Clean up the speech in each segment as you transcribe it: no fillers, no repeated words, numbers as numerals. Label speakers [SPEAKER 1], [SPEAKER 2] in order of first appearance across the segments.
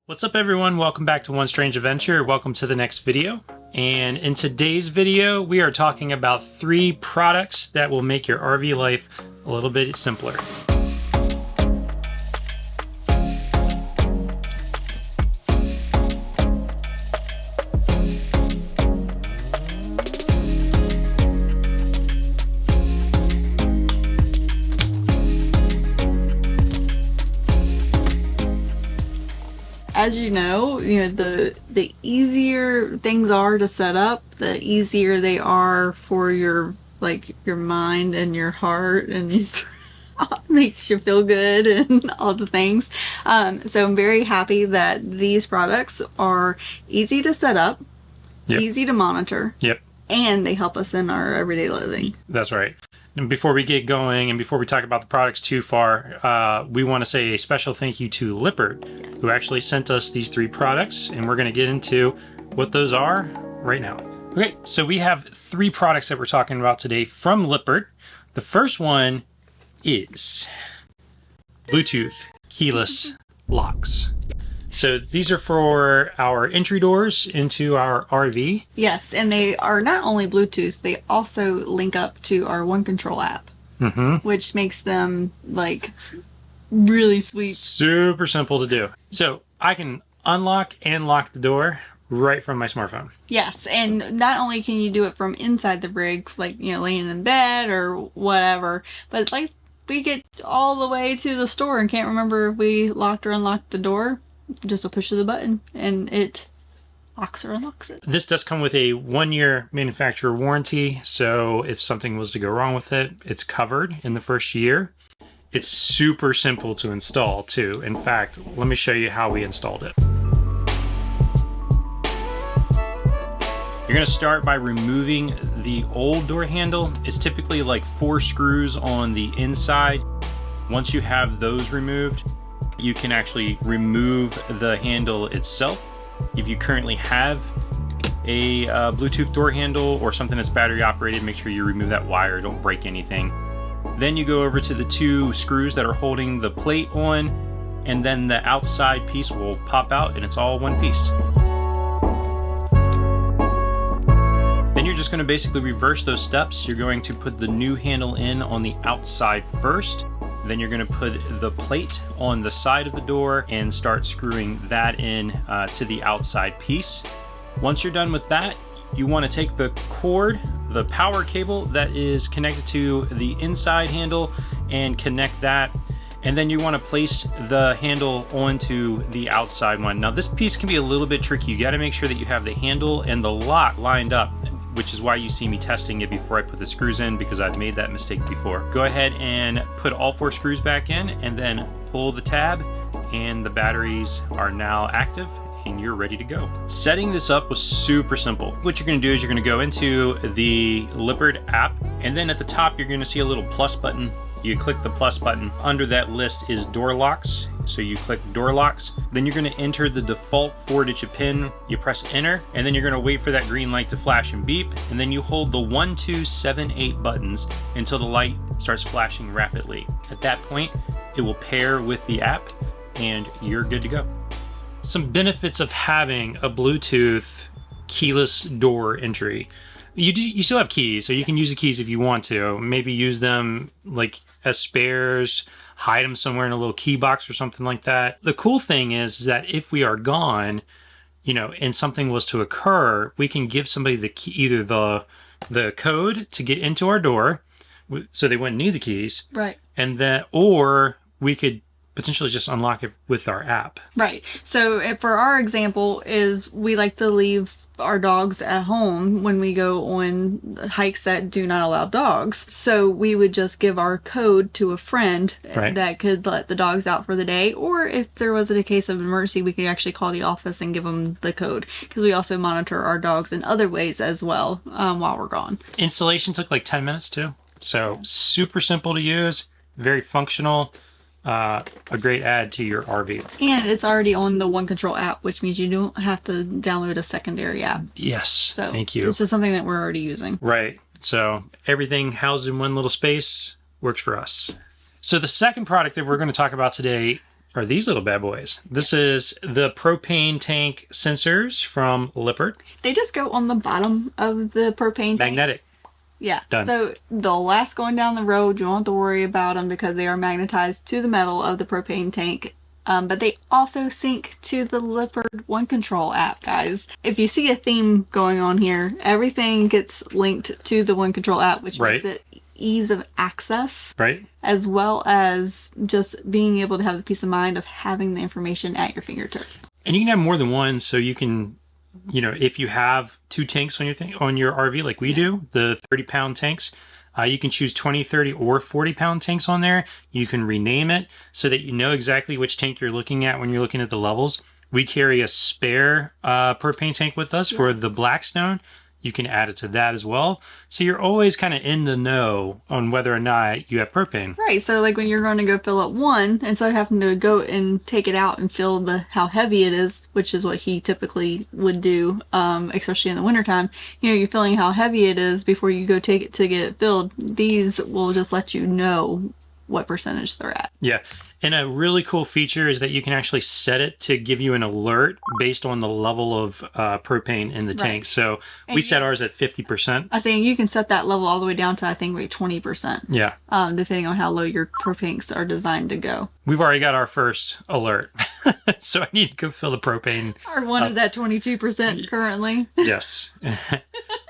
[SPEAKER 1] What's up everyone? Welcome back to One Strange Adventure. Welcome to the next video. And in today's video, we are talking about 3 products that will make your RV life a little bit simpler.
[SPEAKER 2] As you know, the easier things are to set up, the easier they are for your mind and your heart, and makes you feel good and all the things. So I'm very happy that these products are easy to set up, easy to monitor, and they help us in our everyday living.
[SPEAKER 1] That's right. And before we get going and before we talk about the products too far, we want to say a special thank you to Lippert, who actually sent us these 3 products, and we're going to get into what those are right now. Okay, so we have 3 products that we're talking about today from Lippert. The first one is Bluetooth keyless locks. So these are for our entry doors into our RV.
[SPEAKER 2] Yes, and they are not only Bluetooth, they also link up to our One Control app, which makes them like really sweet.
[SPEAKER 1] Super simple to do. So I can unlock and lock the door right from my smartphone.
[SPEAKER 2] Yes, and not only can you do it from inside the rig, like, laying in bed or whatever, but like we get all the way to the store and can't remember if we locked or unlocked the door. Just a push of the button and it locks or unlocks it.
[SPEAKER 1] This does come with a 1-year manufacturer warranty, so if something was to go wrong with it, it's covered in the first year. It's super simple to install too. In fact, let me show you how we installed it. You're going to start by removing the old door handle. It's typically like 4 screws on the inside. Once you have those removed, you can actually remove the handle itself. If you currently have a Bluetooth door handle or something that's battery operated, make sure you remove that wire, don't break anything. Then you go over to the 2 screws that are holding the plate on, and then the outside piece will pop out and it's all one piece. Then you're just going to basically reverse those steps. You're going to put the new handle in on the outside first. Then you're going to put the plate on the side of the door and start screwing that in to the outside piece. Once you're done with that, you want to take the cord, the power cable that is connected to the inside handle, and connect that. And then you want to place the handle onto the outside one. Now this piece can be a little bit tricky. You got to make sure that you have the handle and the lock lined up, which is why you see me testing it before I put the screws in, because I've made that mistake before. Go ahead and put all 4 screws back in and then pull the tab, and the batteries are now active and you're ready to go. Setting this up was super simple. What you're going to do is you're going to go into the Lippert app, and then at the top you're going to see a little plus button. You click the plus button. Under that list is door locks. So you click door locks. Then you're going to enter the default 4-digit PIN. You press enter, and then you're going to wait for that green light to flash and beep. And then you hold the 1, 2, 7, 8 buttons until the light starts flashing rapidly. At that point, it will pair with the app and you're good to go. Some benefits of having a Bluetooth keyless door entry. You still have keys, so you can use the keys if you want to. Maybe use them like as spares, hide them somewhere in a little key box or something like that. The cool thing is that if we are gone, and something was to occur, we can give somebody the key, either the code to get into our door, so they wouldn't need the keys,
[SPEAKER 2] right?
[SPEAKER 1] And then, or we could potentially just unlock it with our app.
[SPEAKER 2] Right. So for our example is we like to leave our dogs at home when we go on hikes that do not allow dogs. So we would just give our code to a friend that could let the dogs out for the day. Or if there was a case of emergency, we could actually call the office and give them the code, because we also monitor our dogs in other ways as well while we're gone.
[SPEAKER 1] Installation took like 10 minutes too. So super simple to use, very functional. A great add to your RV. And
[SPEAKER 2] it's already on the One Control app, which means you don't have to download a secondary app.
[SPEAKER 1] Yes, so thank you.
[SPEAKER 2] It's just something that we're already using.
[SPEAKER 1] Right. So everything housed in one little space works for us. So the second product that we're going to talk about today are these little bad boys. This is the propane tank sensors from Lippert.
[SPEAKER 2] They just go on the bottom of the propane tank.
[SPEAKER 1] Magnetic.
[SPEAKER 2] Yeah.
[SPEAKER 1] Done.
[SPEAKER 2] So they'll last going down the road. You don't have to worry about them because they are magnetized to the metal of the propane tank. But they also sync to the Lippert One Control app, guys. If you see a theme going on here, everything gets linked to the One Control app, which makes it ease of access.
[SPEAKER 1] Right.
[SPEAKER 2] As well as just being able to have the peace of mind of having the information at your fingertips.
[SPEAKER 1] And you can have more than one, so you can, you know, if you have 2 tanks on your RV like we do, the 30-pound tanks, you can choose 20, 30, or 40-pound tanks on there. You can rename it so that you know exactly which tank you're looking at when you're looking at the levels. We carry a spare propane tank with us for the Blackstone. You can add it to that as well. So you're always kind of in the know on whether or not you have propane.
[SPEAKER 2] Right. So like when you're going to go fill up one, instead of having to go and take it out and feel how heavy it is, which is what he typically would do, especially in the wintertime, you know, you're feeling how heavy it is before you go take it to get it filled. These will just let you know what percentage they're at.
[SPEAKER 1] Yeah. And a really cool feature is that you can actually set it to give you an alert based on the level of propane in the tank. So we set ours at 50%.
[SPEAKER 2] I was saying you can set that level all the way down to, I think, like 20%.
[SPEAKER 1] Yeah.
[SPEAKER 2] Depending on how low your propanes are designed to go.
[SPEAKER 1] We've already got our first alert. So I need to go fill the propane.
[SPEAKER 2] Our one is at 22% currently.
[SPEAKER 1] Yes.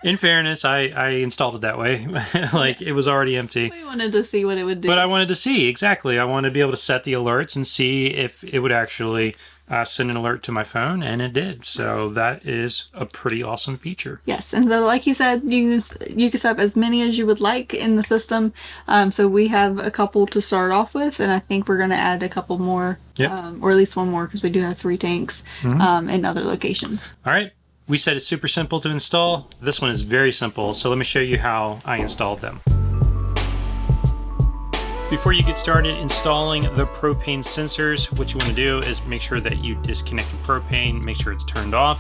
[SPEAKER 1] In fairness, I installed it that way. Like it was already empty.
[SPEAKER 2] We wanted to see what it would do.
[SPEAKER 1] But I wanted to see, exactly. I wanted to be able to set the alerts and see if it would actually send an alert to my phone, and it did. So that is a pretty awesome feature.
[SPEAKER 2] Yes, and so like he said, you can set up as many as you would like in the system. So we have a couple to start off with, and I think we're going to add a couple more, or at least one more, because we do have 3 tanks in other locations.
[SPEAKER 1] All right. We said it's super simple to install. This one is very simple, so let me show you how I installed them. Before you get started installing the propane sensors, what you want to do is make sure that you disconnect the propane, make sure it's turned off,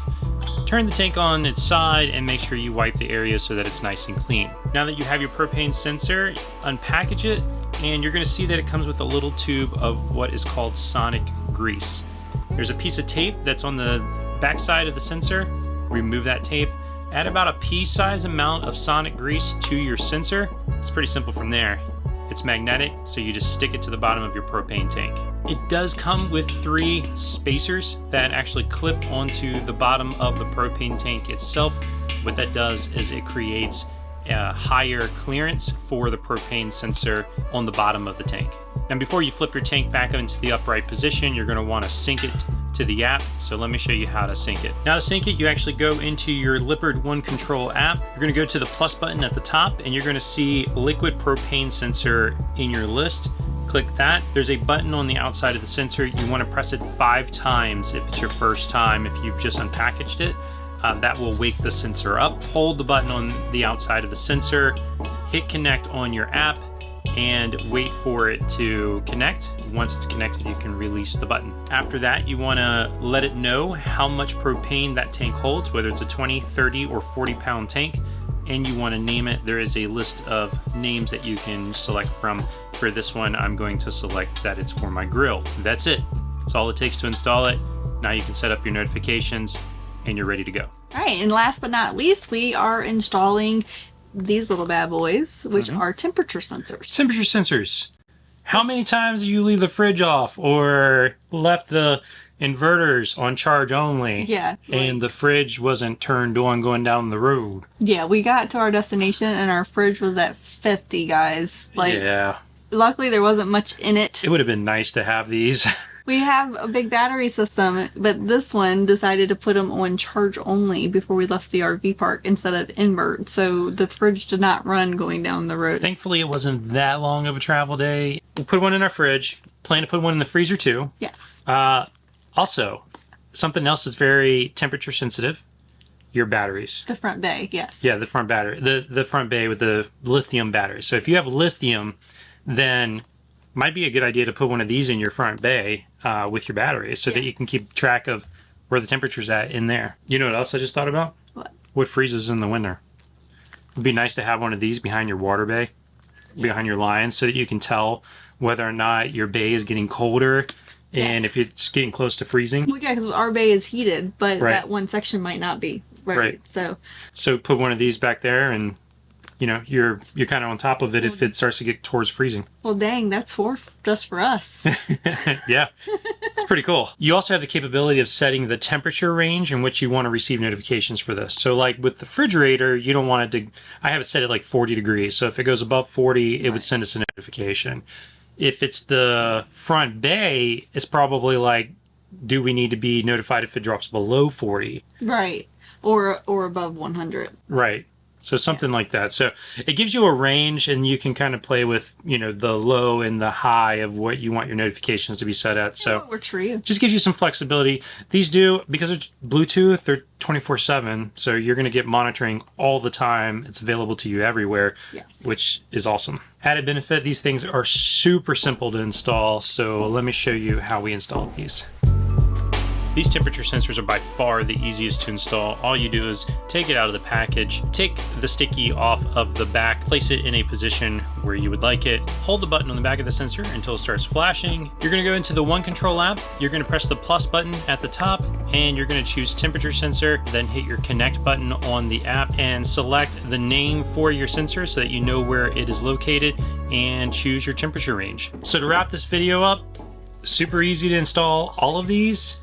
[SPEAKER 1] turn the tank on its side, and make sure you wipe the area so that it's nice and clean. Now that you have your propane sensor, unpackage it, and you're going to see that it comes with a little tube of what is called sonic grease. There's a piece of tape that's on the back side of the sensor. Remove that tape. Add about a pea-sized amount of sonic grease to your sensor. It's pretty simple from there. It's magnetic, so you just stick it to the bottom of your propane tank. It does come with 3 spacers that actually clip onto the bottom of the propane tank itself. What that does is it creates a higher clearance for the propane sensor on the bottom of the tank. Now before you flip your tank back into the upright position, you're going to want to sync it to the app. So let me show you how to sync it. Now to sync it, you actually go into your Lippert One Control app. You're going to go to the plus button at the top, and you're going to see liquid propane sensor in your list. Click that. There's a button on the outside of the sensor. You want to press it 5 times if it's your first time. If you've just unpackaged it, that will wake the sensor up. Hold the button on the outside of the sensor, hit connect on your app, and wait for it to connect. Once it's connected, you can release the button. After that, you want to let it know how much propane that tank holds, whether it's a 20, 30, or 40-pound tank, and you want to name it. There is a list of names that you can select from. For this one, I'm going to select that it's for my grill. That's it. That's all it takes to install it. Now you can set up your notifications, and you're ready to go.
[SPEAKER 2] All right, and last but not least, we are installing these little bad boys, which are temperature sensors.
[SPEAKER 1] Temperature sensors. How many times do you leave the fridge off or left the inverters on charge only?
[SPEAKER 2] Yeah.
[SPEAKER 1] And the fridge wasn't turned on going down the road.
[SPEAKER 2] Yeah, we got to our destination and our fridge was at 50, guys.
[SPEAKER 1] Yeah.
[SPEAKER 2] Luckily, there wasn't much in it.
[SPEAKER 1] It would have been nice to have these.
[SPEAKER 2] We have a big battery system, but this one decided to put them on charge only before we left the RV park instead of invert. So the fridge did not run going down the road.
[SPEAKER 1] Thankfully, it wasn't that long of a travel day. We'll put one in our fridge. Plan to put one in the freezer too.
[SPEAKER 2] Yes.
[SPEAKER 1] Also, something else that's very temperature sensitive, your batteries.
[SPEAKER 2] The front bay, yes.
[SPEAKER 1] Yeah, the front battery. The front bay with the lithium battery. So if you have lithium, then might be a good idea to put one of these in your front bay with your batteries so that you can keep track of where the temperature's at in there. You know what else I just thought about? What freezes in the winter? It'd be nice to have one of these behind your water bay, behind your lines, so that you can tell whether or not your bay is getting colder And if it's getting close to freezing.
[SPEAKER 2] Well, yeah, because our bay is heated, but
[SPEAKER 1] Right.
[SPEAKER 2] that one section might not be.
[SPEAKER 1] Right.
[SPEAKER 2] So
[SPEAKER 1] Put one of these back there, and you know, you're kind of on top of it if it starts to get towards freezing.
[SPEAKER 2] well, dang, that's just for us.
[SPEAKER 1] Yeah, it's pretty cool. You also have the capability of setting the temperature range in which you want to receive notifications for this. So like with the refrigerator, you don't want it to, I have it set at like 40 degrees. So if it goes above 40, it would send us a notification. If it's the front bay, it's probably like, do we need to be notified if it drops below 40?
[SPEAKER 2] Right. Or above 100.
[SPEAKER 1] Right. So something like that. So it gives you a range, and you can kind of play with, you know, the low and the high of what you want your notifications to be set at. So
[SPEAKER 2] What works for you.
[SPEAKER 1] just gives you some flexibility. These do, because it's Bluetooth, they're 24/7. So you're going to get monitoring all the time. It's available to you everywhere,
[SPEAKER 2] Yes.
[SPEAKER 1] which is awesome. Added benefit, these things are super simple to install. So let me show you how we installed these. These temperature sensors are by far the easiest to install. All you do is take it out of the package, take the sticky off of the back, place it in a position where you would like it, hold the button on the back of the sensor until it starts flashing. You're gonna go into the One Control app, you're gonna press the plus button at the top, and you're gonna choose temperature sensor, then hit your connect button on the app and select the name for your sensor so that you know where it is located, and choose your temperature range. So to wrap this video up, super easy to install all of these.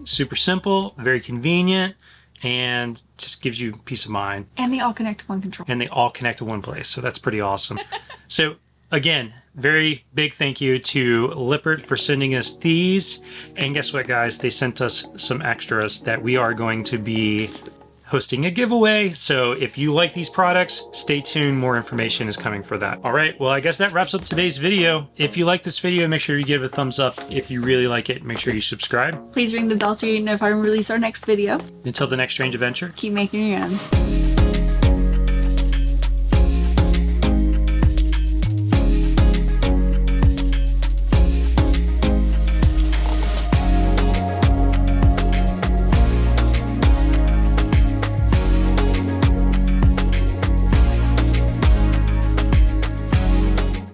[SPEAKER 1] Super simple, very convenient, and just gives you peace of mind.
[SPEAKER 2] And they all connect to One Control.
[SPEAKER 1] And they all connect to one place, so that's pretty awesome. So again, very big thank you to Lippert for sending us these. And guess what, guys? They sent us some extras that we are going to be hosting a giveaway. So if you like these products, stay tuned. More information is coming for that. All right, well, I guess that wraps up today's video. If you like this video, make sure you give it a thumbs up. If you really like it, make sure you subscribe.
[SPEAKER 2] Please ring the bell so you know if I release our next video.
[SPEAKER 1] Until the next strange adventure.
[SPEAKER 2] Keep making your own.